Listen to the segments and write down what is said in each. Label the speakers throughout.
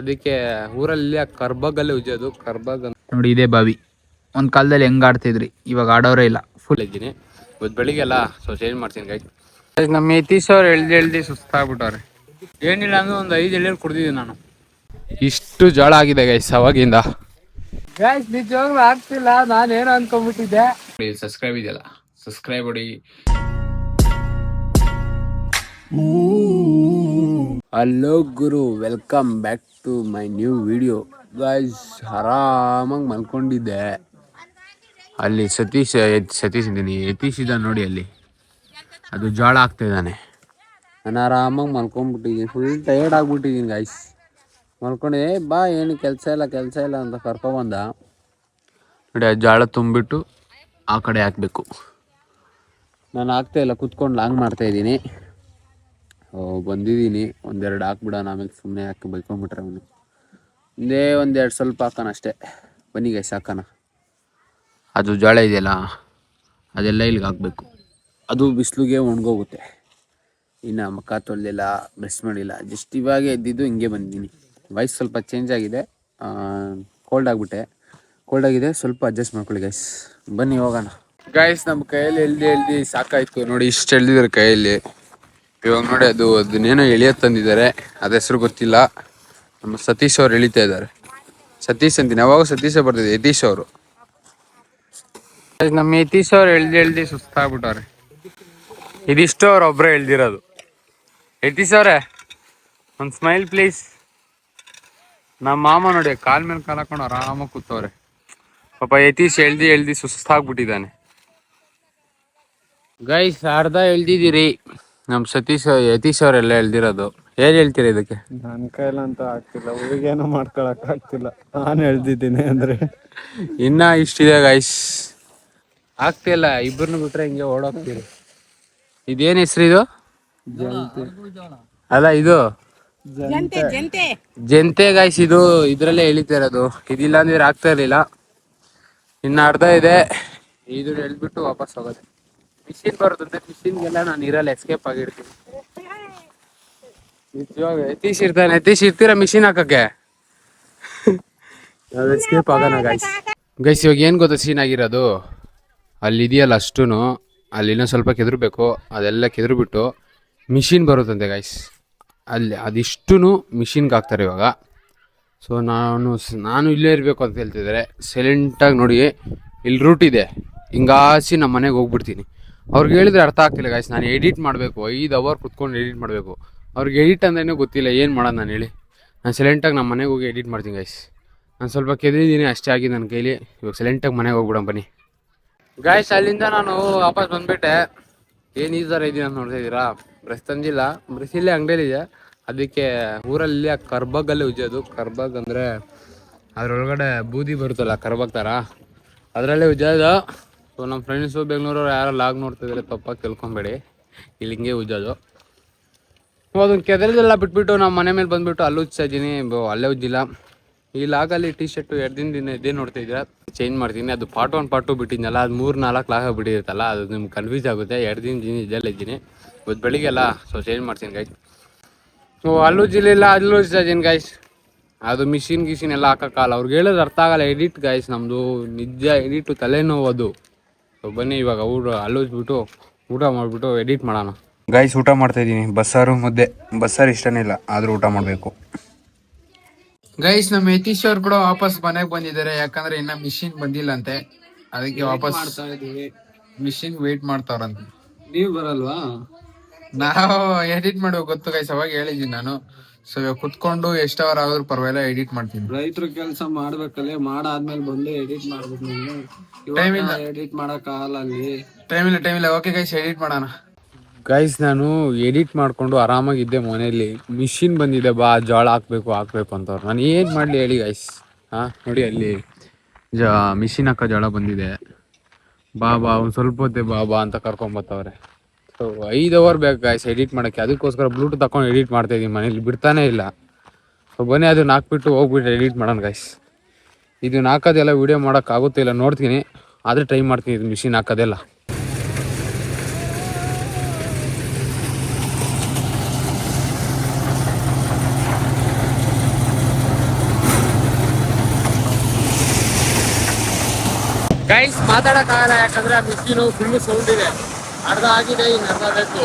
Speaker 1: ಅದಕ್ಕೆ ಊರಲ್ಲಿ ಕರ್ಬಗಲ್ಲೇ ಉಜ್ಜೋದು. ಕರ್ಬಗ್
Speaker 2: ನೋಡಿ ಇದೇ ಬಾವಿ. ಒಂದು ಕಾಲದಲ್ಲಿ ಹೆಂಗ್ ಆಡ್ತಿದ್ರಿ, ಇವಾಗ ಆಡೋರೇ ಇಲ್ಲ.
Speaker 1: ಫುಲ್ ಇದ್ದೀನಿ ಇವತ್ತು ಬೆಳಿಗ್ಗೆಲ್ಲ. ಸೊ ಚೇಂಜ್ ಮಾಡ್ತೀನಿ ಗೈಸ್. ನಮ್ಮ ಯತೀಶ್ ಅವ್ರು ಎಳ್ದು ಸುಸ್ತಾಗ್ಬಿಟ್ಟವ್ರೆ. ಏನಿಲ್ಲ ಅಂದ್ರೆ ಒಂದು 5 ಎಳ್ನೀರು ಕುಡ್ದಿದ್ದೀನಿ ನಾನು. ಇಷ್ಟು ಜಳ ಆಗಿದೆ ಗೈಸ್ ಅವಾಗಿಂದ. ಗೈಸ್ ನಿಜವಾಗ್ಲೂ ಆಗ್ತಿಲ್ಲ, ನಾನೇನೋ ಅನ್ಕೊಂಡ್ಬಿಟ್ಟಿದ್ದೆ. ಸಬ್ಸ್ಕ್ರೈಬ್ ಇದೆಯಲ್ಲ, ಸಬ್ಸ್ಕ್ರೈಬ್ ಮಾಡಿ. ಹಲೋ ಗುರು, welcome back to my new video. Guys ಆರಾಮಾಗಿ ಮಲ್ಕೊಂಡಿದ್ದೆ. ಅಲ್ಲಿ ಸತೀಶ್ ಇದ್ದೀನಿ, ಯತೀಶ್ ಇದ್ದಾನೆ ನೋಡಿ ಅಲ್ಲಿ. ಅದು ಜೋಳ ಆಗ್ತಿದ್ದಾನೆ. ನಾನು ಆರಾಮಾಗಿ ಮಲ್ಕೊಂಡ್ಬಿಟ್ಟಿದ್ದೀನಿ. ಫುಲ್ ಟಯರ್ಡ್ ಆಗ್ಬಿಟ್ಟಿದ್ದೀನಿ ಗೈಸ್. ಮಲ್ಕೊಂಡೆ ಬಾ ಏನು ಕೆಲಸ ಇಲ್ಲ ಅಂತ ಕರ್ಕೊಬಂದ. ನೋಡಿ ಆ ಜೋಳ ತುಂಬಿಟ್ಟು ಆ ಕಡೆ ಹಾಕಬೇಕು. ನಾನು ಹಾಕ್ತಾಯಿಲ್ಲ, ಕುತ್ಕೊಂಡು ಲಾಂಗ್ ಮಾಡ್ತಾಯಿದ್ದೀನಿ. ಬಂದಿದ್ದೀನಿ, ಒಂದೆರಡು ಹಾಕ್ಬಿಡೋಣ, ಆಮೇಲೆ ಸುಮ್ಮನೆ ಹಾಕಿ ಬೈಕೊಂಡ್ಬಿಟ್ರೆ ಅವನು. ಒಂದೆರಡು ಸ್ವಲ್ಪ ಹಾಕೋಣ ಅಷ್ಟೇ. ಬನ್ನಿ ಗೈಸ್ ಹಾಕೋಣ. ಅದು ಜೋಳ ಇದೆಯಲ್ಲ ಅದೆಲ್ಲ ಇಲ್ಲಿಗೆ ಹಾಕಬೇಕು. ಅದು ಬಿಸಿಲಿಗೆ ಒಣಗೋಗುತ್ತೆ. ಇನ್ನು ಮುಖ ತೊಳೆದಿಲ್ಲ, ಬ್ರಷ್ ಮಾಡಿಲ್ಲ, ಜಸ್ಟ್ ಇವಾಗ ಎದ್ದಿದ್ದು ಹಿಂಗೆ ಬಂದಿದ್ದೀನಿ. ವಾಯ್ಸ್ ಸ್ವಲ್ಪ ಚೇಂಜ್ ಆಗಿದೆ, ಕೋಲ್ಡ್ ಆಗಿದೆ. ಸ್ವಲ್ಪ ಅಡ್ಜಸ್ಟ್ ಮಾಡ್ಕೊಳ್ಳಿ ಗೈಸ್. ಬನ್ನಿ ಹೋಗೋಣ ಗೈಸ್. ನಮ್ಮ ಕೈಯಲ್ಲಿ ಎಳ್ದು ಸಾಕಾಯ್ತು ನೋಡಿ. ಇಷ್ಟು ಎಳ್ದಿದ್ದಾರೆ ಕೈಯಲ್ಲಿ. ಇವಾಗ ನೋಡಿ ಅದನ್ನೇನೋ ಎಳಿಯೋದು ತಂದಿದ್ದಾರೆ, ಅದು ಹೆಸರು ಗೊತ್ತಿಲ್ಲ. ನಮ್ಮ ಸತೀಶ್ ಅವ್ರು ಎಳಿತಾ ಇದ್ದಾರೆ. ಸತೀಶ್ ಅಂತೀನಿ, ಯಾವಾಗ ಸತೀಶೇ ಬರ್ತಿದೆ, ಯತೀಶ್ ಅವರು. ನಮ್ಮ ಯತೀಶ್ ಅವ್ರು ಎಳ್ದು ಸುಸ್ತಾಗ್ಬಿಟ್ಟವ್ರೆ. ಇದಿಷ್ಟು ಅವ್ರು ಒಬ್ಬರೇ ಎಳ್ದಿರೋದು. ಯತೀಶ್ ಅವರೇ ಒಂದು ಸ್ಮೈಲ್ ಪ್ಲೀಸ್. ನಮ್ಮ ಮಾಮ ನೋಡಿ ಕಾಲ್ ಮೇಲೆ ಕಾಲು ಹಾಕೊಂಡು ಆರಾಮಾಗಿ ಕೂತವ್ರೆ. ಪಾಪ ಯತೀಶ್ ಎಳ್ದು ಸುಸ್ತಾಗ್ಬಿಟ್ಟಿದ್ದಾನೆ. ಗೈಸ್ ಅರ್ಧ ಎಳ್ದಿದ್ದೀರಿ. ನಮ್ಮ ಯತೀಶ್ ಅವರೆಲ್ಲ ಎಳ್ದಿರೋದು. ಏನ್ ಹೇಳ್ತೀರಾ ಇದಕ್ಕೆ?
Speaker 3: ನನ್ನ ಕೈಲಂತೂ ಆಗ್ತಿಲ್ಲ, ಊರಿಗೇನು ಮಾಡ್ಕೊಳಕ್ ಆಗ್ತಿಲ್ಲ. ನಾನು ಎಳ್ದಿದ್ದೀನಿ ಅಂದ್ರೆ
Speaker 1: ಇನ್ನ ಇಷ್ಟಿದೆ ಗೈಸ್, ಆಗ್ತಿಲ್ಲ. ಇಬ್ಬರನ್ನ ಬಿಟ್ರೆ ಹಿಂಗೆ ಓಡೋಗ್ತೀರಿ. ಇದೇನ್ ಹೆಸ್ರು ಇದು? ಅಲ್ಲ ಇದು ಜಂತೆ ಗೈಸ್. ಇದು ಇದ್ರಲ್ಲೇ ಎಳಿತಾ ಇರೋದು. ಇದಿಲ್ಲ ಅಂದ್ರೆ ಆಗ್ತಾ ಇರ್ಲಿಲ್ಲ. ಇನ್ನ ಅರ್ಧ ಇದೆ, ಇದು ಎಳ್ಬಿಟ್ಟು ವಾಪಸ್ ಹೋಗೋದು. ಮಿಷಿನ್ ಬರುತ್ತಂತೆ, ಮಿಷಿನ್ಗೆಲ್ಲ ನಾನು ಇರಲ್ಲ, ಎಸ್ಕೇಪ್ ಆಗಿರ್ತೀನಿ. ನಿಜವಾಗ ಯತೀಶ್ ಇರ್ತಾನೆ. ಯತೀಶ್ ಇರ್ತೀರಾ ಮಿಷಿನ್ ಹಾಕಕ್ಕೆ? ನಾವು ಎಸ್ಕೇಪ್ ಆಗೋಣ ಗೈಸ್. ಇವಾಗ ಏನು ಗೊತ್ತಾ ಸೀನ್ ಆಗಿರೋದು? ಅಲ್ಲಿ ಇದೆಯಲ್ಲ ಅಷ್ಟೂ, ಅಲ್ಲಿನ ಸ್ವಲ್ಪ ಕೆದರ್ಬೇಕು. ಅದೆಲ್ಲ ಕೆದರ್ಬಿಟ್ಟು ಮಿಷಿನ್ ಬರುತ್ತಂತೆ ಗೈಸ್. ಅಲ್ಲಿ ಅದಿಷ್ಟು ಮಿಷಿನ್ಗೆ ಹಾಕ್ತಾರೆ ಇವಾಗ. ಸೊ ನಾನು ಇಲ್ಲೇ ಇರಬೇಕು ಅಂತ ಹೇಳ್ತಿದ್ದಾರೆ. ಸೈಲೆಂಟಾಗಿ ನೋಡಿ, ಇಲ್ಲಿ ರೂಟ್ ಇದೆ, ಹಿಂಗಾಸಿ ನಮ್ಮ ಮನೆಗೆ ಹೋಗ್ಬಿಡ್ತೀನಿ. ಅವ್ರಿಗೆ ಹೇಳಿದ್ರೆ ಅರ್ಥ ಆಗ್ತಿಲ್ಲ ಗೈಸ್. ನಾನು ಎಡಿಟ್ ಮಾಡಬೇಕು, 5 ಅವರ್ ಕುತ್ಕೊಂಡು ಎಡಿಟ್ ಮಾಡಬೇಕು. ಅವ್ರಿಗೆ ಎಡಿಟ್ ಅಂದ್ರೇನೂ ಗೊತ್ತಿಲ್ಲ, ಏನು ಮಾಡೋದು ನಾನು ಹೇಳಿ. ನಾನು ಸೈಲೆಂಟಾಗಿ ನಮ್ಮ ಮನೆಗೆ ಹೋಗಿ ಎಡಿಟ್ ಮಾಡ್ತೀನಿ ಗೈಸ್. ನಾನು ಸ್ವಲ್ಪ ಕೆದರಿದ್ದೀನಿ ಅಷ್ಟೇ ಆಗಿ ನನ್ನ ಕೈಲಿ. ಇವಾಗ ಸೈಲೆಂಟಾಗಿ ಮನೆಗೆ ಹೋಗ್ಬಿಡೋಣ ಬನ್ನಿ ಗೈಸ್. ಅಲ್ಲಿಂದ ನಾನು ವಾಪಸ್ ಬಂದುಬಿಟ್ಟೆ. ಏನು ಈ ಥರ ಇದೀನಿ ಅಂತ ನೋಡ್ತಾ ಇದ್ದೀರಾ? ಬ್ರಷ್ ತಂದಿಲ್ಲ, ಬ್ರಷ್ ಇಲ್ಲೇ ಅಂಗಡಿಯಲ್ಲಿದೆ. ಅದಕ್ಕೆ ಊರಲ್ಲಿ ಆ ಕರ್ಬಗಲ್ಲೇ ಉಜ್ಜೋದು. ಕರ್ಬಗ್ ಅಂದರೆ ಅದರೊಳಗಡೆ ಬೂದಿ ಬರುತ್ತಲ್ಲ, ಕರ್ಬಗ್ ಥರ, ಅದರಲ್ಲೇ ಉಜ್ಜೋದು. ಸೊ ನಮ್ಮ ಫ್ರೆಂಡ್ಸು ಬೆಂಗಳೂರವ್ರು ಯಾರೋ ಲಾಗ್ ನೋಡ್ತಿದ್ದಾರೆ, ತಪ್ಪಾಗಿ ತಿಳ್ಕೊಬೇಡಿ. ಇಲ್ಲಿ ಹಿಂಗೆ ಉಜ್ಜೋದು. ಅದನ್ನು ಕೆದರಿದೆಲ್ಲ ಬಿಟ್ಬಿಟ್ಟು ನಮ್ಮ ಮನೆ ಮೇಲೆ ಬಂದುಬಿಟ್ಟು ಅಲ್ಲಿ ಉಜ್ತಾ ಇದ್ದೀನಿ. ಅಲ್ಲೇ ಉಜ್ಜಿಲ್ಲ. ಈ ಲಾಗಲ್ಲಿ ಟೀ ಶರ್ಟು 2 ದಿನ ಇದೇ ನೋಡ್ತಾ ಇದ್ದೀರಾ, ಚೇಂಜ್ ಮಾಡ್ತೀನಿ. ಅದು ಪಾರ್ಟ್ 1 ಪಾರ್ಟ್ 2 ಬಿಟ್ಟಿದ್ನಲ್ಲ, ಅದು 3-4 ಲಾಗ ಬಿಟ್ಟಿರುತ್ತಲ್ಲ, ಅದು ನಿಮ್ಗೆ ಕನ್ಫ್ಯೂಸ್ ಆಗುತ್ತೆ. 2 ದಿನ ಇದೆಲ್ಲ ಇದ್ದೀನಿ ಇವತ್ತು ಬೆಳಿಗ್ಗೆಲ್ಲ. ಸೊ ಚೇಂಜ್ ಮಾಡ್ತೀನಿ ಗೈಸ್. ಸೊ ಅಲ್ಲೂ ಜಿಲ್ಲಿಲ್ಲ, ಅಲ್ಲೂ ಉಜ್ತಾ ಇದ್ದೀನಿ ಗೈಸ್. ಅದು ಮಿಷಿನ್ ಎಲ್ಲ ಹಾಕೋಕ್ಕಲ್ಲ. ಅವ್ರಿಗೆ ಹೇಳೋದು ಅರ್ಥ ಆಗಲ್ಲ. ಎಡಿಟ್ ಗೈಸ್, ನಮ್ಮದು ನಿಜ ಎಡಿಟು ತಲೆನೋವು ಅದು. ಸೊ ಬನ್ನಿ ಇವಾಗ ಅಲ್ಲುಜ್ಬಿಟ್ಟು ಊಟ ಮಾಡಿಬಿಟ್ಟು ಎಡಿಟ್ ಮಾಡೋಣ ಗೈಸ್. ಊಟ ಮಾಡ್ತಾಯಿದ್ದೀನಿ, ಬಸ್ಸಾರು ಮುದ್ದೆ. ಬಸ್ಸಾರು ಇಷ್ಟನೇ ಇಲ್ಲ, ಆದರೂ ಊಟ ಮಾಡಬೇಕು ಗೈಸ್. ನಮ್ಮ ಯತೀಶ್ ಅವ್ರು ಕೂಡ ವಾಪಸ್ ಮನೆಗೆ ಬಂದಿದ್ದಾರೆ. ಯಾಕಂದ್ರೆ ಇನ್ನ ಮಿಷಿನ್ ಬಂದಿಲ್ಲ ಅಂತೆ, ಅದಕ್ಕೆ ವಾಪಸ್ ಮಾಡ್ತಾ ಇದೀವಿ. ಮಿಷಿನ್ ವೇಟ್ ಮಾಡ್ತಾವ್ರಂತೆ. ನೀವು ಬರಲ್ವಾ? ನಾವು ಎಡಿಟ್ ಮಾಡುವ ಗೊತ್ತು ಗೈಸ್, ಅವಾಗ ಹೇಳಿದ್ದೀನಿ ನಾನು. ಸೊ ಇವಾಗ ಕುತ್ಕೊಂಡು ಎಷ್ಟು ಅವರ್ ಆದ್ರೂ ಪರವಾಗಿಲ್ಲ ಎಡಿಟ್ ಮಾಡ್ತೀನಿ.
Speaker 3: ರೈತರು ಕೆಲಸ ಮಾಡ್ಬೇಕಲ್ಲೇ, ಮಾಡಾದ್ಮೇಲೆ ಬಂದು ಎಡಿಟ್ ಮಾಡ್ಬೇಕು.
Speaker 1: ಟೈಮ್ ಇಲ್ಲ,
Speaker 3: ಎಡಿಟ್ ಮಾಡಕ್ ಆಗಲ್ಲ, ಅಲ್ಲಿ
Speaker 1: ಟೈಮ್ ಇಲ್ಲ. ಓಕೆ ಗೈಸ್, ಎಡಿಟ್ ಮಾಡೋಣ ಗೈಸ್. ನಾನು ಎಡಿಟ್ ಮಾಡಿಕೊಂಡು ಆರಾಮಾಗಿದ್ದೆ ಮನೇಲಿ. ಮಿಷಿನ್ ಬಂದಿದೆ, ಬಾ ಜೋಳ ಹಾಕ್ಬೇಕು ಅಂತವ್ರು. ನಾನು ಏನು ಮಾಡಲಿ ಹೇಳಿ ಗೈಸ್? ನೋಡಿ ಅಲ್ಲಿ ಮಿಷಿನ್ ಹಾಕೋ ಜೋಳ ಬಂದಿದೆ. ಬಾ ಒಂದು ಸ್ವಲ್ಪ ಹೊತ್ತೆ ಬಾ ಅಂತ ಕರ್ಕೊಂಬತ್ತವ್ರೆ. ಸೊ 5 ಅವರ್ ಬೇಕು ಗೈಸ್ ಎಡಿಟ್ ಮಾಡೋಕ್ಕೆ. ಅದಕ್ಕೋಸ್ಕರ ಬ್ಲೂಟೂತ್ ಹಾಕೊಂಡು ಎಡಿಟ್ ಮಾಡ್ತಾಯಿದ್ದೀನಿ, ಮನೇಲಿ ಬಿಡ್ತಾನೇ ಇಲ್ಲ. ಸೊ ಬನ್ನಿ ಅದನ್ನ ಹಾಕ್ಬಿಟ್ಟು ಹೋಗ್ಬಿಟ್ಟು ಎಡಿಟ್ ಮಾಡೋಣ ಗೈಸ್. ಇದನ್ನ ಹಾಕೋದೆಲ್ಲ ವೀಡಿಯೋ ಮಾಡೋಕ್ಕಾಗುತ್ತಿಲ್ಲ, ನೋಡ್ತೀನಿ. ಆದರೆ ಟ್ರೈ ಮಾಡ್ತೀನಿ ಇದು ಮಿಷಿನ್ ಹಾಕೋದೆಲ್ಲ. ಗೈಸ್ ಮಾತಾಡಕ್ಕಾಗಲ್ಲ, ಯಾಕಂದ್ರೆ ಆ ಮಿಷಿನು ಫುಲ್ ಸೌಂಡ್ ಇದೆ. ಅರ್ಧ ಆಗಿದೆ, ಇನ್ನು ಅರ್ಧ ಬೇಕು.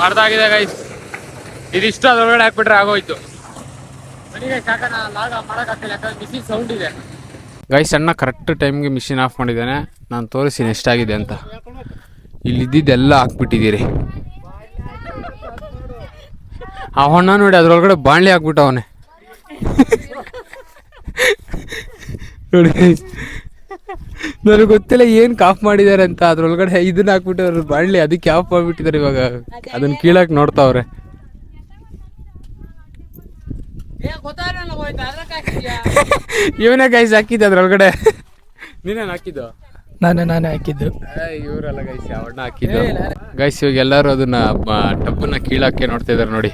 Speaker 1: ಅರ್ಧ ಆಗಿದೆ ಗೈಸ್. ಇದಿಷ್ಟು ಅದ್ರೊಳಗಡೆ ಹಾಕ್ಬಿಟ್ರೆ ಆಗೋಯ್ತು. ನನಗೆ ಸಾಕನ ಲಾಗ ಮಾಡೋಕ್ಕಾಗ್ತಿಲ್ಲ, ಯಾಕಂದ್ರೆ ಮಿಷಿನ್ ಸೌಂಡ್ ಇದೆ. ಗೈಸ್ ಅಣ್ಣ ಕರೆಕ್ಟ್ ಟೈಮ್ಗೆ ಮಿಷಿನ್ ಆಫ್ ಮಾಡಿದ್ದಾನೆ. ನಾನು ತೋರಿಸ್ತೀನಿ ಎಷ್ಟಾಗಿದೆ ಅಂತ. ಇಲ್ಲಿದ್ದೆಲ್ಲ ಹಾಕ್ಬಿಟ್ಟಿದ್ದೀರಿ. ಅವಣ್ಣ ನೋಡಿ ಅದ್ರೊಳಗಡೆ ಬಾಣ್ಲಿ ಹಾಕ್ಬಿಟ್ಟವನೆ ನೋಡಿ. ನನಗೆ ಗೊತ್ತಿಲ್ಲ ಏನು ಆಫ್ ಮಾಡಿದ್ದಾರೆ ಅಂತ. ಅದ್ರೊಳಗಡೆ ಇದನ್ನ ಹಾಕ್ಬಿಟ್ಟವ್ರು ಬಾಣ್ಲಿ, ಅದಕ್ಕೆ ಆಫ್ ಮಾಡಿಬಿಟ್ಟಿದ್ದಾರೆ. ಇವಾಗ ಅದನ್ನ ಕೀಳಕ್ಕೆ ನೋಡ್ತಾವ್ರೆ. ಇವನೇ ಗೈಸ್ ಹಾಕಿದ್ದೆ ಅದ್ರೊಳಗಡೆ. ನೀನೇನು ಹಾಕಿದ್ದು?
Speaker 2: ನಾನೇ ಹಾಕಿದ್ದು.
Speaker 1: ಇವರಲ್ಲ ಗೈಸ್, ಅವಣ್ಣ ಹಾಕಿದ್ದು. ಗೈಸ್ ಇವಾಗ ಎಲ್ಲರೂ ಅದನ್ನ ಟಬ್ಬನ್ನ ಕೀಳಕ್ಕೆ ನೋಡ್ತಾ ಇದಾರೆ ನೋಡಿ.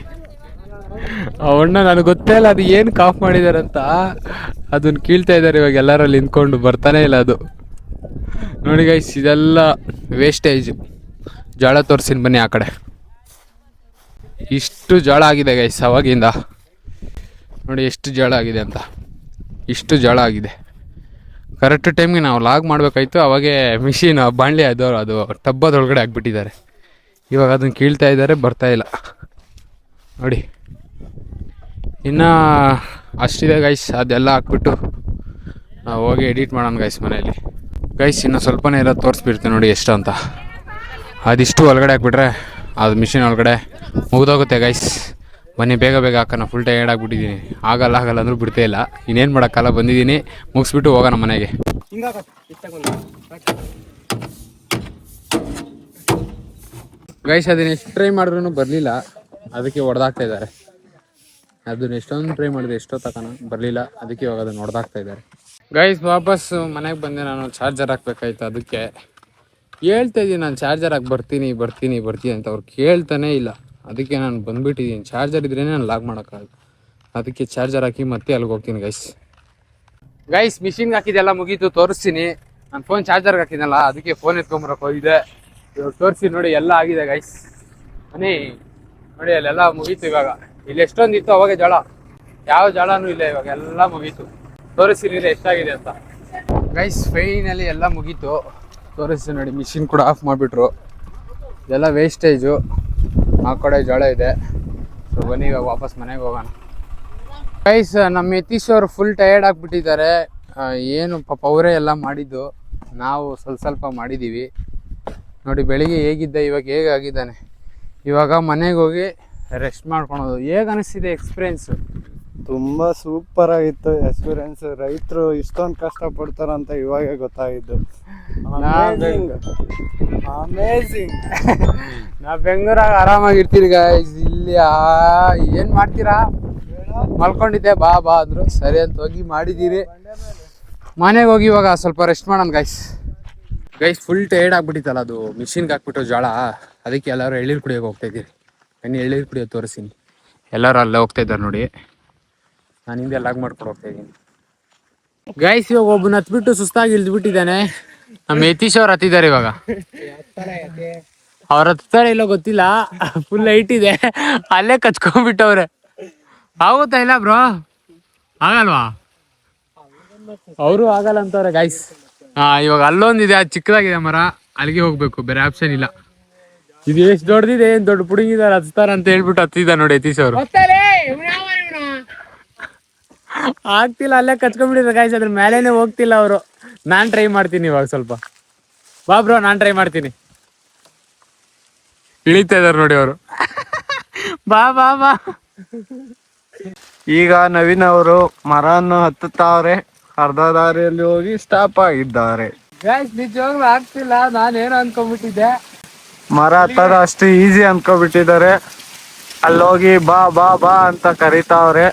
Speaker 1: ಅವಣ್ಣ ನನಗೆ ಗೊತ್ತೇ ಇಲ್ಲ ಅದು ಏನು ಆಫ್ ಮಾಡಿದಾರೆ ಅಂತ. ಅದನ್ನ ಕೀಳ್ತಾ ಇದ್ದಾರೆ ಇವಾಗ ಎಲ್ಲರಲ್ಲಿ ನಿಂತ್ಕೊಂಡು. ಬರ್ತಾನೆ ಇಲ್ಲ ಅದು ನೋಡಿ ಗೈಸ್. ಇದೆಲ್ಲ ವೇಸ್ಟೇಜ್. ಜೋಳ ತೋರಿಸಿನ ಬನ್ನಿ ಆ ಕಡೆ. ಇಷ್ಟು ಜೋಳ ಆಗಿದೆ ಗೈಸ್ ಅವಾಗಿಂದ. ನೋಡಿ ಎಷ್ಟು ಜೋಳ ಆಗಿದೆ ಅಂತ. ಇಷ್ಟು ಜೋಳ ಆಗಿದೆ. ಕರೆಕ್ಟ್ ಟೈಮ್ಗೆ ನಾವು ಲಾಗ್ ಮಾಡಬೇಕಾಯ್ತು. ಅವಾಗೇ ಮಿಷಿನ್ ಬಾಣಲಿ ಅದು ಟಬ್ಬದೊಳಗಡೆ ಹಾಕ್ಬಿಟ್ಟಿದ್ದಾರೆ. ಇವಾಗ ಅದನ್ನು ಕೀಳ್ತಾ ಇದ್ದಾರೆ, ಬರ್ತಾ ಇಲ್ಲ ನೋಡಿ. ಇನ್ನು ಅಷ್ಟಿದೆ ಗೈಸ್. ಅದೆಲ್ಲ ಹಾಕ್ಬಿಟ್ಟು ನಾವು ಹೋಗಿ ಎಡಿಟ್ ಮಾಡೋಣ ಗೈಸ್ ಮನೆಯಲ್ಲಿ. ಗೈಸ್ ಇನ್ನು ಸ್ವಲ್ಪನೇ ಎಲ್ಲ ತೋರಿಸ್ಬಿಡ್ತೀನಿ ನೋಡಿ ಎಷ್ಟು ಅಂತ. ಅದಿಷ್ಟು ಒಳಗಡೆ ಹಾಕ್ಬಿಟ್ರೆ ಅದು ಮಿಷಿನ್ ಒಳಗಡೆ ಮುಗಿದೋಗುತ್ತೆ ಗೈಸ್. ಬನ್ನಿ ಬೇಗ ಬೇಗ ಹಾಕೋಣ. ಫುಲ್ ಟೈರ್ಡ್ ಆಗಿಬಿಟ್ಟಿದ್ದೀನಿ. ಆಗಲ್ಲ ಅಂದರೂ ಬಿಡ್ತಾ ಇಲ್ಲ. ಇನ್ನೇನು ಮಾಡೋಕ್ಕಲ್ಲ, ಬಂದಿದ್ದೀನಿ. ಮುಗಿಸ್ಬಿಟ್ಟು ಹೋಗೋಣ ಮನೆಗೆ. ಗೈಸ್ ಅದನ್ನ ಎಷ್ಟು ಟ್ರೈ ಮಾಡಿದ್ರು ಬರಲಿಲ್ಲ, ಅದಕ್ಕೆ ಹೊಡೆದಾಕ್ತಾ ಇದ್ದಾರೆ. ಅದನ್ನ ಎಷ್ಟೊಂದು ಟ್ರೈ ಮಾಡಿದ್ರೆ ಎಷ್ಟೋ ತಗೋಣ ಬರಲಿಲ್ಲ, ಅದಕ್ಕೆ ಇವಾಗ ಅದನ್ನ ಹೊಡೆದಾಕ್ತಾ ಇದ್ದಾರೆ. ಗೈಸ್ ವಾಪಸ್ ಮನೆಗೆ ಬಂದೆ. ನಾನು ಚಾರ್ಜರ್ ಹಾಕ್ಬೇಕಾಯ್ತು. ಅದಕ್ಕೆ ಹೇಳ್ತಾ ಇದ್ದೀನಿ ನಾನು ಚಾರ್ಜರ್ ಹಾಕಿ ಬರ್ತೀನಿ ಅಂತ. ಅವ್ರು ಕೇಳ್ತಾನೇ ಇಲ್ಲ. ಅದಕ್ಕೆ ನಾನು ಬಂದುಬಿಟ್ಟಿದ್ದೀನಿ. ಚಾರ್ಜರ್ ಇದ್ರೇ ನಾನು ಲಾಗ್ ಮಾಡೋಕ್ಕಾಗಲ್ಲ. ಅದಕ್ಕೆ ಚಾರ್ಜರ್ ಹಾಕಿ ಮತ್ತೆ ಅಲ್ಲಿಗೆ ಹೋಗ್ತೀನಿ ಗೈಸ್. ಮಿಷಿನ್ಗೆ ಹಾಕಿದ್ದೆಲ್ಲ ಮುಗೀತು, ತೋರಿಸ್ತೀನಿ. ನಾನು ಫೋನ್ ಚಾರ್ಜರ್ಗೆ ಹಾಕಿದ್ನಲ್ಲ, ಅದಕ್ಕೆ ಫೋನ್ ಎತ್ಕೊಂಬರಕ್ಕೆ ಹೋಗಿದೆ. ಇವಾಗ ತೋರಿಸಿ ನೋಡಿ ಎಲ್ಲ ಆಗಿದೆ ಗೈಸ್. ಮನೆ ನೋಡಿ ಅಲ್ಲೆಲ್ಲ ಮುಗೀತು. ಇವಾಗ ಇಲ್ಲಿ ಎಷ್ಟೊಂದಿತ್ತು ಅವಾಗ ಜೋಳ, ಯಾವ ಜೋಳನೂ ಇಲ್ಲ. ಇವಾಗ ಎಲ್ಲ ಮುಗೀತು. ತೋರಿಸ್ತೀನಿ ಎಷ್ಟಾಗಿದೆ ಅಂತ ಗೈಸ್. ಫೈನಲ್ಲಿ ಎಲ್ಲ ಮುಗೀತು. ತೋರಿಸಿ ನೋಡಿ. ಮಿಷಿನ್ ಕೂಡ ಆಫ್ ಮಾಡಿಬಿಟ್ರು. ಇದೆಲ್ಲ ವೇಸ್ಟೇಜು. ಆ ಕಡೆ ಜೋಳ ಇದೆ. ಸೊ ಬನ್ನಿ ಇವಾಗ ವಾಪಸ್ ಮನೆಗೆ ಹೋಗೋಣ ಗೈಸ್. ನಮ್ಮ ಯತೀಶ್ ಅವರು ಫುಲ್ ಟಯರ್ಡ್ ಆಗಿಬಿಟ್ಟಿದ್ದಾರೆ. ಏನು ಪಾಪ ಅವರೇ ಎಲ್ಲ ಮಾಡಿದ್ದು, ನಾವು ಸ್ವಲ್ಪ ಮಾಡಿದ್ದೀವಿ ನೋಡಿ. ಬೆಳಿಗ್ಗೆ ಹೇಗಿದ್ದ ಇವಾಗ ಹೇಗಾಗಿದ್ದಾನೆ. ಇವಾಗ ಮನೆಗೆ ಹೋಗಿ ರೆಸ್ಟ್ ಮಾಡ್ಕೊಳೋದು. ಹೇಗೆ ಅನಿಸ್ತಿದೆ ಎಕ್ಸ್ಪೀರಿಯೆನ್ಸು?
Speaker 3: ತುಂಬಾ ಸೂಪರ್ ಆಗಿತ್ತು ಎಕ್ಸ್ಪೀರಿಯನ್ಸ್. ರೈತರು ಇಷ್ಟೊಂದು ಕಷ್ಟ ಪಡ್ತಾರಂತ ಇವಾಗೆ ಗೊತ್ತಾಗಿದ್ದು. ಅಮೇಝಿಂಗ್.
Speaker 1: ನಾ ಬೆಂಗಳೂರಾಗ ಆರಾಮಾಗಿರ್ತೀರಿ ಗೈಸ್. ಇಲ್ಲಿ ಏನು ಮಾಡ್ತೀರಾ? ಮಲ್ಕೊಂಡಿದ್ದೆ, ಬಾ ಅಂದರು. ಸರಿ ಅಂತ ಹೋಗಿ ಮಾಡಿದ್ದೀರಿ. ಮನೆಗೆ ಹೋಗಿ ಇವಾಗ ಸ್ವಲ್ಪ ರೆಸ್ಟ್ ಮಾಡೋಣ ಗೈಸ್. ಫುಲ್ ಟೈರ್ಡ್ ಆಗ್ಬಿಟ್ಟಿತ್ತಲ್ಲ ಅದು ಮಿಷಿನ್ಗೆ ಹಾಕ್ಬಿಟ್ಟು ಜೋಳ. ಅದಕ್ಕೆ ಎಲ್ಲರೂ ಎಳ್ಳೀರು ಕುಡಿಯೋಕೆ ಹೋಗ್ತಾಯಿದ್ದೀರಿ. ಬನ್ನಿ ಎಳ್ಳೀರು ಕುಡಿಯೋದು ತೋರಿಸ್ತೀನಿ. ಎಲ್ಲರೂ ಅಲ್ಲೇ ಹೋಗ್ತಾ ಇದ್ದಾರೆ ನೋಡಿ. ನಾನು ಹಿಂದೆ ಲಾಗ್ ಮಾಡ್ಕೊಂಡು ಹೋಗ್ತಾಯಿದ್ದೀನಿ ಗೈಸ್. ಇವಾಗ ಒಬ್ಬನ ಹತ್ಬಿಟ್ಟು ಸುಸ್ತಾಗಿ ಇಳಿದ್ಬಿಟ್ಟಿದ್ದಾನೆ. ನಮ್ಮ ಯತೀಶ್ ಅವ್ರು ಹತ್ತಿದ್ದಾರೆ ಇವಾಗ. ಅವ್ರ ಹತ್ತಾರೆ ಇಲ್ಲೋ ಗೊತ್ತಿಲ್ಲ. ಫುಲ್ ಲೈಟ್ ಇದೆ, ಅಲ್ಲೇ ಕಚ್ಕೊಂಡ್ಬಿಟ್ಟವ್ರೆ. ಆಗುತ್ತಾ ಇಲ್ಲ ಬ್ರೋ? ಆಗಲ್ವಾ? ಅವರು ಆಗಲ್ಲ ಅಂತವ್ರೆ ಗೈಸ್. ಇವಾಗ ಅಲ್ಲೊಂದಿದೆ, ಅದು ಚಿಕ್ಕದಾಗಿದೆ ಮರ, ಅಲ್ಲಿಗೆ ಹೋಗ್ಬೇಕು. ಬೇರೆ ಆಪ್ಷನ್ ಇಲ್ಲ. ಇದು ಎಷ್ಟು ದೊಡ್ಡದಿದೆ, ಏನು ದೊಡ್ಡ ಪುಡಿಂಗಿದಾರೆ ಹಚ್ತಾರ ಅಂತ ಹೇಳ್ಬಿಟ್ಟು ಹತ್ತಿದ್ದ ನೋಡಿ ಯತೀಶ್ ಅವರು. ಆಗ್ತಿಲ್ಲ, ಅಲ್ಲೇ ಕಚ್ಕೊಂಡ್ಬಿಟ್ಟಿದ್ದಾರೆ ಗೈಸ್. ಅದ್ರ ಮೇಲೇನೆ ಹೋಗ್ತಿಲ್ಲ ಅವರು. ನಾನು ಟ್ರೈ ಮಾಡ್ತೀನಿ ಇವಾಗ ಸ್ವಲ್ಪ. ಬಾ ಬ್ರೋ, ನಾನು ಟ್ರೈ ಮಾಡ್ತೀನಿ. ಇಳಿತಾ ಇದಾರೆ ನೋಡಿ ಅವರು. ಬಾ.
Speaker 3: ಈಗ ನವೀನ್ ಅವರು ಮರವನ್ನು ಹತ್ತುತ್ತಾರೆ. ಅರ್ಧ ದಾರಿಯಲ್ಲಿ ಹೋಗಿ ಸ್ಟಾಪ್ ಆಗಿದ್ದಾರೆ.
Speaker 1: ಗೈಸ್ ನಿಜವಾಗ್ಲೂ ಆಗ್ತಿಲ್ಲ. ನಾನೇನೋ ಅನ್ಕೊಂಡ್ಬಿಟ್ಟಿದ್ದೆ.
Speaker 3: ಮರ ಹತ್ತದ ಅಷ್ಟು ಈಸಿ ಅನ್ಕೊಂಡ್ಬಿಟ್ಟಿದ್ದಾರೆ. ಅಲ್ಲೋಗಿ ಬಾ ಅಂತ ಕರೀತಾವ್ರೆ.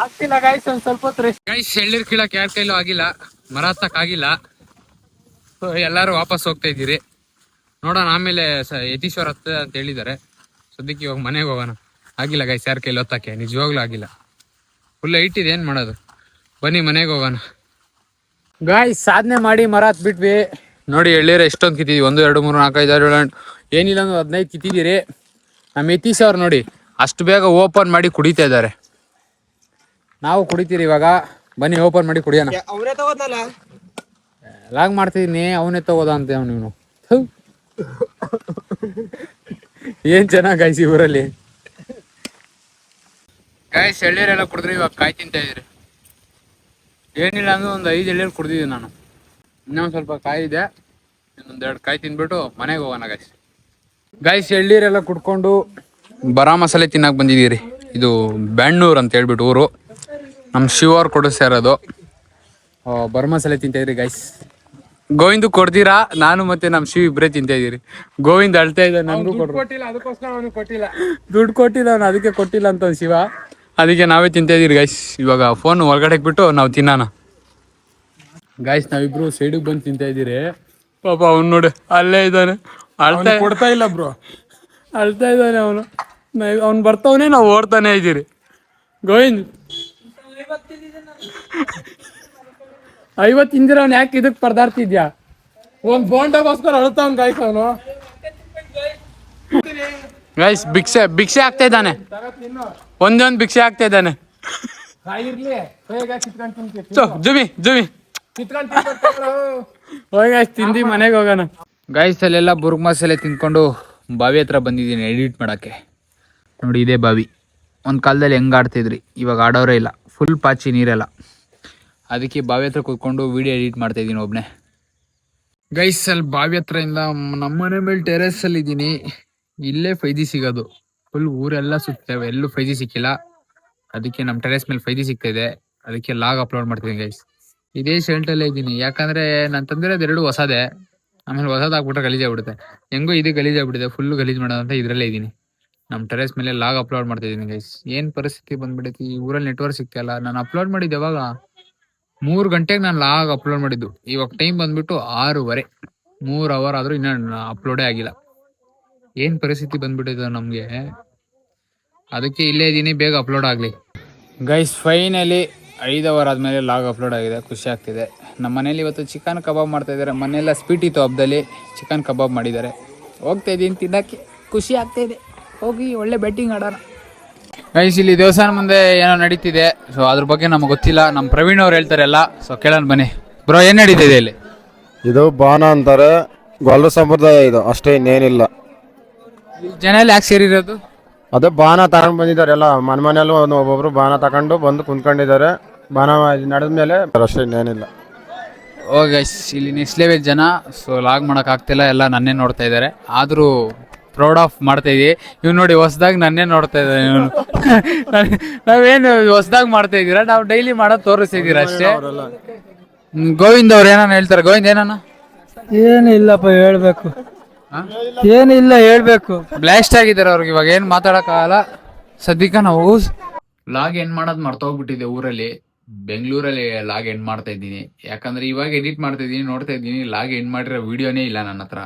Speaker 1: ಆಗ್ತಿಲ್ಲ ಗೈಸ್. ಒಂದ್ ಸ್ವಲ್ಪ ಹೊತ್ತು ರೆಸ್ಟ್. ಗೈಸ್ ಎಳ್ಳೀರು ಕೀಳಕ್ ಯಾರ ಕೈಲೂ ಆಗಿಲ್ಲ, ಮರ ಹತ್ತಕ್ ಆಗಿಲ್ಲ. ಎಲ್ಲಾರು ವಾಪಸ್ ಹೋಗ್ತಾ ಇದ್ದೀರಿ. ನೋಡೋಣ ಆಮೇಲೆ ಯತೀಶ್ವರ್ ಹತ್ತ ಅಂತ ಹೇಳಿದ್ದಾರೆ. ಸದ್ಯಕ್ಕೆ ಇವಾಗ ಮನೆಗೆ ಹೋಗೋಣ. ಆಗಿಲ್ಲ ಗೈಸ್ ಯಾರ ಕೈಲಿ ಹೊತ್ತಕ್ಕೆ, ನಿಜವಾಗ್ಲೂ ಆಗಿಲ್ಲ. ಫುಲ್ ಹೈಟ್ ಇದೆ, ಏನು ಮಾಡೋದು? ಬನ್ನಿ ಮನೆಗೆ ಹೋಗೋಣ ಗಾಯ್ಸ್. ಸಾಧನೆ ಮಾಡಿ ಮರ ಹತ್ ಬಿಟ್ವಿ ನೋಡಿ. ಎಳ್ಳೀರು ಎಷ್ಟೊಂದು ಕಿತ್ತಿದ್ವಿ. 1 2 3 4 5 6 7 ಏನಿಲ್ಲ ಒಂದು 15 ಕಿತ್ತಿದ್ದೀರಿ. ನಮ್ಮ ಯತೀಶ್ ಅವ್ರು ನೋಡಿ ಅಷ್ಟು ಬೇಗ ಓಪನ್ ಮಾಡಿ ಕುಡಿತಾ ಇದ್ದಾರೆ. ನಾವು ಕುಡಿತೀರಿ ಇವಾಗ. ಬನ್ನಿ ಓಪನ್ ಮಾಡಿ ಕುಡಿಯೋಣ.
Speaker 2: ಲಾಗ್ ಮಾಡ್ತಿದೀನಿ ಅವನೇ ತಗೋದ ಅಂತ ಅವನು ಏನ್ ಚೆನ್ನಾಗ್ ಗಾಯ್ಸ್ ಈ ಊರಲ್ಲಿ ಗಾಯ್ಸ್ ಎಳ್ಳೀರೆಲ್ಲ ಕುಡಿದ್ರೆ ಇವಾಗ ಕಾಯಿ ತಿಂತ ಇದ್ರಿ ಏನಿಲ್ಲ ಅಂದ್ರೆ ಒಂದು 5 ಎಳ್ಳೀರು ಕುಡ್ದಿದ್ದೀನಿ ನಾನು ಇನ್ನೊಂದು ಸ್ವಲ್ಪ ಕಾಯಿ ಇದೆ ಇನ್ನೊಂದೆರಡು ಕಾಯಿ ತಿಂದ್ಬಿಟ್ಟು ಮನೆಗೆ ಹೋಗೋಣ ಗಾಯ್ಸ್ ಎಳ್ಳೀರೆಲ್ಲ ಕುಡ್ಕೊಂಡು ಬರಾ ಮಸಾಲೆ ತಿನ್ನಕ್ ಬಂದಿದ್ದೀರಿ ಇದು ಬ್ಯಾಣ್ಣೂರ್ ಅಂತ ಹೇಳ್ಬಿಟ್ಟು ಊರು ನಮ್ಮ ಶಿವ ಅವ್ರು ಕೊಡಿಸ್ತಾ ಇರೋದು ಬರ ಮಸಾಲೆ ತಿಂತ ಇದ್ರಿ ಗೈಸ್ ಗೋವಿಂದ್ ಕೊಡ್ತೀರಾ ನಾನು ಮತ್ತೆ ನಮ್ಮ ಶಿವ ಇಬ್ಬರೇ ತಿಂತ ಇದೀರಿ ಗೋವಿಂದ್ ಅಳ್ತಾ ಇದ್ದ ನನ್ಗೂ ಕೊಟ್ಟಿಲ್ಲ ಅದಕ್ಕೋಸ್ಕರ ಅವನು ಕೊಟ್ಟಿಲ್ಲ ದುಡ್ಡು ಕೊಟ್ಟಿಲ್ಲ ಅವನು ಅದಕ್ಕೆ ಕೊಟ್ಟಿಲ್ಲ ಅಂತ ಶಿವ ಅದಕ್ಕೆ ನಾವೇ ತಿಂತ ಇದೀರಿ ಗೈಸ್ ಇವಾಗ ಫೋನ್ ಹೊರಗಡೆ ಬಿಟ್ಟು ನಾವು ತಿನ್ನೋಣ ಗಾಯ್ಸ್ ನಾವಿಬ್ರು ಸೈಡಿಗೆ ಬಂದು ತಿಂತ ಇದೀರಿ ಪಾಪ ಅವ್ನು ನೋಡಿ ಅಲ್ಲೇ ಇದ್ದಾನೆ ಅಳ್ತಾ ಕೊಡ್ತಾ ಇಲ್ಲ ಬ್ರೋ ಅಳ್ತಾ ಇದ್ದಾನೆ ಅವನು ಅವ್ನು ಬರ್ತಾವನೆ ನಾವು ಓಡ್ತಾನೆ ಇದ್ದೀರಿ ಗೋವಿಂದ್ 50 ತಿಂದಿರ ಅವ್ನು ಯಾಕೆ ಇದಕ್ಕೆ ಪರದಾಡ್ತಿದ್ಯಾ ಒಂದ್ ಬೋಂಡಗೋಸ್ಕರ ಅಳ್ತಾವ್ ಗಾಯ್ಸ್ ಅವನು ಗೈಸ್ ಭಿಕ್ಷೆ ಆಗ್ತಾ ಇದ್ದಾನೆ ಒಂದೊಂದು ಭಿಕ್ಷೆ ಆಗ್ತಾ ಇದ್ದಾನೆ ಜುಮಿ ತಿಂದಿ ಮನೆಗೆ ಹೋಗೋಣ ಗಾಯ್ಸ್ ಅಲ್ಲೆಲ್ಲ ಬುರ್ಗ್ ಮಸಾಲೆ ತಿನ್ಕೊಂಡು ಬಾವಿ ಹತ್ರ ಬಂದಿದ್ದೀನಿ ಎಡಿಟ್ ಮಾಡಕ್ಕೆ ನೋಡಿ ಇದೇ ಬಾವಿ ಒಂದ್ ಕಾಲದಲ್ಲಿ ಹೆಂಗ್ ಆಡ್ತಿದ್ರಿ ಇವಾಗ ಆಡೋರೇ ಇಲ್ಲ ಫುಲ್ ಪಾಚಿ ನೀರೆಲ್ಲ ಅದಕ್ಕೆ ಬಾವಿ ಹತ್ರ ಕೂತ್ಕೊಂಡು ವಿಡಿಯೋ ಎಡಿಟ್ ಮಾಡ್ತಾ ಇದ್ದೀನಿ ಒಬ್ನೇ ಗೈಸ್ ಅಲ್ಲಿ ಬಾವಿ ಹತ್ರ ಇಂದ ನಮ್ಮನೆ ಮೇಲೆ ಟೆರೆಸ್ ಅಲ್ಲಿ ಇದ್ದೀನಿ ಇಲ್ಲೇ 5G ಸಿಗೋದು ಫುಲ್ ಊರೆಲ್ಲ ಸುತ್ತೇವೆ ಎಲ್ಲೂ 5G ಸಿಕ್ಕಿಲ್ಲ ಅದಕ್ಕೆ ನಮ್ಮ ಟೆರೆಸ್ ಮೇಲೆ 5G ಸಿಗ್ತಾ ಇದೆ ಅದಕ್ಕೆ ಲಾಗ್ ಅಪ್ಲೋಡ್ ಮಾಡ್ತೀನಿ ಗೈಸ್ ಇದೇ ಶೆಲ್ಟಲ್ಲೇ ಇದ್ದೀನಿ ಯಾಕಂದ್ರೆ ನಾನು ತಂದಿರೋದು 2 ಹೊಸದೇ ಆಮೇಲೆ ಹೊಸದಾಗ್ಬಿಟ್ರೆ ಗಲೀಜಾಗ್ಬಿಡುತ್ತೆ ಹೆಂಗೋ ಇದು ಗಲೀಜಾಗ್ಬಿಟ್ಟಿದೆ ಫುಲ್ ಗಲೀಜ್ ಮಾಡೋದಂತ ಇದ್ರಲ್ಲೇ ಇದ್ದೀನಿ ನಮ್ಮ ಟೆರೆಸ್ ಮೇಲೆ ಲಾಗ್ ಅಪ್ಲೋಡ್ ಮಾಡ್ತಾ ಇದ್ದೀನಿ ಗೈಸ್ ಏನ್ ಪರಿಸ್ಥಿತಿ ಬಂದ್ಬಿಡೈತಿ ಈ ಊರಲ್ಲಿ ನೆಟ್ವರ್ಕ್ ಸಿಗ್ತಿಲ್ಲ ನಾನು ಅಪ್ಲೋಡ್ ಮಾಡಿದ್ದೆ ಯಾವಾಗ 3 ಗಂಟೆಗೆ ನಾನು ಲಾಗ್ ಅಪ್ಲೋಡ್ ಮಾಡಿದ್ದು ಇವಾಗ ಟೈಮ್ ಬಂದ್ಬಿಟ್ಟು 6:30 3 ಅವರ್ ಆದ್ರೂ ಇನ್ನ ಅಪ್ಲೋಡೇ ಆಗಿಲ್ಲ ಏನ್ ಪರಿಸ್ಥಿತಿ ಬಂದ್ಬಿಟ್ಟಿದೆ ನಮ್ಗೆ ಅದಕ್ಕೆ ಇಲ್ಲೇ ಇದೀನಿ ಬೇಗ ಅಪ್ಲೋಡ್ ಆಗ್ಲಿ ಗೈಸ್ ಫೈನಲಿ 5 ಅವರ್ ಆದ್ಮೇಲೆ ಲಾಗ್ ಅಪ್ಲೋಡ್ ಆಗಿದೆ ಖುಷಿ ಆಗ್ತಿದೆ ನಮ್ಮ ಮನೇಲಿ ಇವತ್ತು ಚಿಕನ್ ಕಬಾಬ್ ಮಾಡ್ತಾ ಇದಾರೆ ಮನೆಯೆಲ್ಲ ಸ್ವೀಟ್ ಇತ್ತು ಹಬ್ಬದಲ್ಲಿ ಚಿಕನ್ ಕಬಾಬ್ ಮಾಡಿದ್ದಾರೆ ಹೋಗ್ತಾ ಇದೀನಿ ತಿನ್ನಕ್ಕೆ ಖುಷಿ ಆಗ್ತಾ ಇದೆ ಹೋಗಿ ಒಳ್ಳೆ ಬೆಟ್ಟಿಂಗ್ ಆಡೋಣ ಗೈಸ್ ಇಲ್ಲಿ ದೇವಸ್ಥಾನ ಮುಂದೆ ಏನೋ ನಡೀತಿದೆ ಸೊ ಅದ್ರ ಬಗ್ಗೆ ನಮ್ಗೆ ಗೊತ್ತಿಲ್ಲ ನಮ್ಮ ಪ್ರವೀಣ್ ಅವ್ರು ಹೇಳ್ತಾರೆ ಎಲ್ಲ ಸೊ ಕೇಳೋಣ ಬನ್ನಿ ಬ್ರೋ ಏನ್ ನಡೀತಿದೆ ಇಲ್ಲಿ
Speaker 3: ಇದು ಬಾನ ಅಂತಾರೆ ಗೊಲ್ಲರ ಸಂಪ್ರದಾಯ ಇದು ಅಷ್ಟೇ ಇನ್ನೇನಿಲ್ಲ
Speaker 2: ಜನ ಎಲ್ಲ ಯಾಕೆ ಸೇರಿರೋದು
Speaker 3: ಅದೇ ಬಾನ ತಗೊಂಡ್ ಬಂದಿದ್ದಾರೆ ಎಲ್ಲ ಮನೆಯಲ್ಲೂ ಒಬ್ಬೊಬ್ರು ಬಾನ ತಗೊಂಡು ಬಂದು ಕುಂತ್ಕೊಂಡಿದ್ದಾರೆ ಬಾನ ನಡೆದ ಮೇಲೆ ಅಷ್ಟೇ ಇನ್ನೇನಿಲ್ಲ
Speaker 2: ಓ ಗೈಸ್ ಇಲ್ಲಿ ನೆಕ್ಸ್ಟ್ ಲೆವೆಲ್ ಜನ ಸೊ ಲಾಗ್ ಮಾಡಕ್ ಆಗ್ತಿಲ್ಲ ಎಲ್ಲ ನನ್ನೇ ನೋಡ್ತಾ ಇದ್ದಾರೆ ಆದ್ರೂ ಪ್ರೌಡ್ ಆಫ್ ಮಾಡ್ತಾ ಇದೀವಿ ಇವ್ ನೋಡಿ ಹೊಸದಾಗಿ ನನ್ನೇ ನೋಡ್ತಾ ಇದ್ದಾರೆ ಇವನು ನಾವೇನು ಹೊಸದಾಗಿ ಮಾಡ್ತಾ ಇದೀರಾ ನಾವು ಡೈಲಿ ಮಾಡೋದು ತೋರಿಸ್ತಿದೀರ ಅಷ್ಟೇ ಗೋವಿಂದ್ ಅವ್ರು ಏನಾನ ಹೇಳ್ತಾರೆ ಗೋವಿಂದ್ ಏನಾನ
Speaker 3: ಏನಿಲ್ಲಪ್ಪ ಹೇಳ್ಬೇಕು ಏನಿಲ್ಲ ಹೇಳ್ಬೇಕು
Speaker 2: ಬ್ಲಾಸ್ಟ್ ಆಗಿದ್ದಾರೆ ಅವ್ರಿಗೆ ಇವಾಗ ಏನ್ ಮಾತಾಡಕ್ ಆಗಲ್ಲ ಸದ್ಯಕ್ಕೆ ನಾವು ಲಾಗ್ ಎಂಡ್ ಮಾಡೋದ್ ಮರ್ತೋಗ್ಬಿಟ್ಟಿದೆ ಊರಲ್ಲಿ ಬೆಂಗಳೂರಲ್ಲಿ ಲಾಗ್ ಎಂಡ್ ಮಾಡ್ತಾ ಇದ್ದೀನಿ ಯಾಕಂದ್ರೆ ಇವಾಗ ಎಡಿಟ್ ಮಾಡ್ತಾ ಇದ್ದೀನಿ ನೋಡ್ತಾ ಇದ್ದೀನಿ ಲಾಗ್ ಎಂಡ್ ಮಾಡಿರೋ ವಿಡಿಯೋನೇ ಇಲ್ಲ ನನ್ನ ಹತ್ರ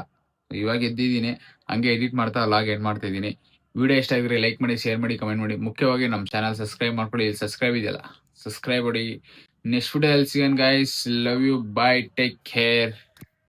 Speaker 2: ಇವಾಗ ಎದ್ದಿದ್ದೀನಿ ಹಂಗೆ ಎಡಿಟ್ ಮಾಡ್ತಾ ಲಾಗ್ ಎಂಡ್ ಮಾಡ್ತಾ ಇದ್ದೀನಿ ವಿಡಿಯೋ ಇಷ್ಟ ಆಗಿದ್ರೆ ಲೈಕ್ ಮಾಡಿ ಶೇರ್ ಮಾಡಿ ಕಮೆಂಟ್ ಮಾಡಿ ಮುಖ್ಯವಾಗಿ ನಮ್ಮ ಚಾನಲ್ ಸಬ್ಸ್ಕ್ರೈಬ್ ಮಾಡ್ಕೊಳ್ಳಿ ಸಬ್ಸ್ಕ್ರೈಬ್ ಇದೆಯಲ್ಲ ಸಬ್ಸ್ಕ್ರೈಬ್ ಮಾಡಿ ನೆಕ್ಸ್ಟ್ ವಿಡಿಯೋ ಸಿಗನ್ guys love you bye take care